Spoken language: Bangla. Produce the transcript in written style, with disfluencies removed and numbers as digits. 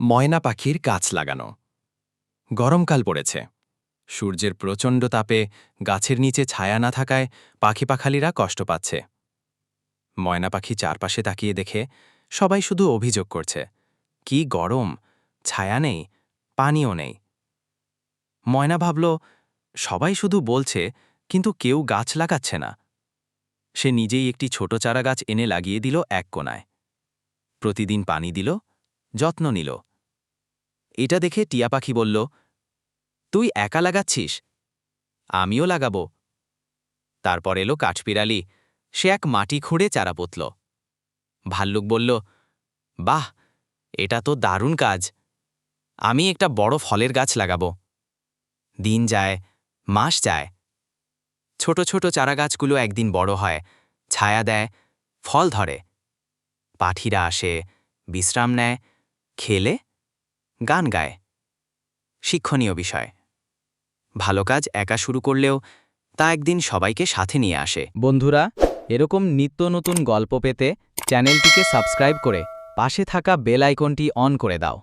ময়না পাখির গাছ লাগানো। গরমকাল পড়েছে। সূর্যের প্রচণ্ড তাপে গাছের নিচে ছায়া না থাকায় পাখিপাখালিরা কষ্ট পাচ্ছে। ময়না পাখি চারপাশে তাকিয়ে দেখে সবাই শুধু অভিযোগ করছে, কি গরম, ছায়া নেই, পানিও নেই। ময়না ভাবল, সবাই শুধু বলছে কিন্তু কেউ গাছ লাগাচ্ছে না। সে নিজেই একটি ছোট চারা গাছ এনে লাগিয়ে দিল এক কোণায়। প্রতিদিন পানি দিল, যত্ন নিল। এটা দেখে টিয়া পাখি বলল, তুই একা লাগাচ্ছিস, আমিও লাগাবো। তারপর এলো কাঠবিড়ালি, সে এক মাটি খুঁড়ে চারা পুঁতল। ভাল্লুক বলল, বাহ, এটা তো দারুণ কাজ, আমি একটা বড় ফলের গাছ লাগাবো। দিন যায়, মাস যায়। ছোট ছোট চারাগাছগুলো একদিন বড় হয়, ছায়া দেয়, ফল ধরে। পাখিরা আসে, বিশ্রাম নেয়, খেলে, গান গায়। শিক্ষণীয় বিষয়, ভালো কাজ একা শুরু করলেও তা একদিন সবাইকে সাথে নিয়ে আসে। বন্ধুরা, এরকম নিত্য নতুন গল্প পেতে চ্যানেলটিকে সাবস্ক্রাইব করে পাশে থাকা বেল আইকনটি অন করে দাও।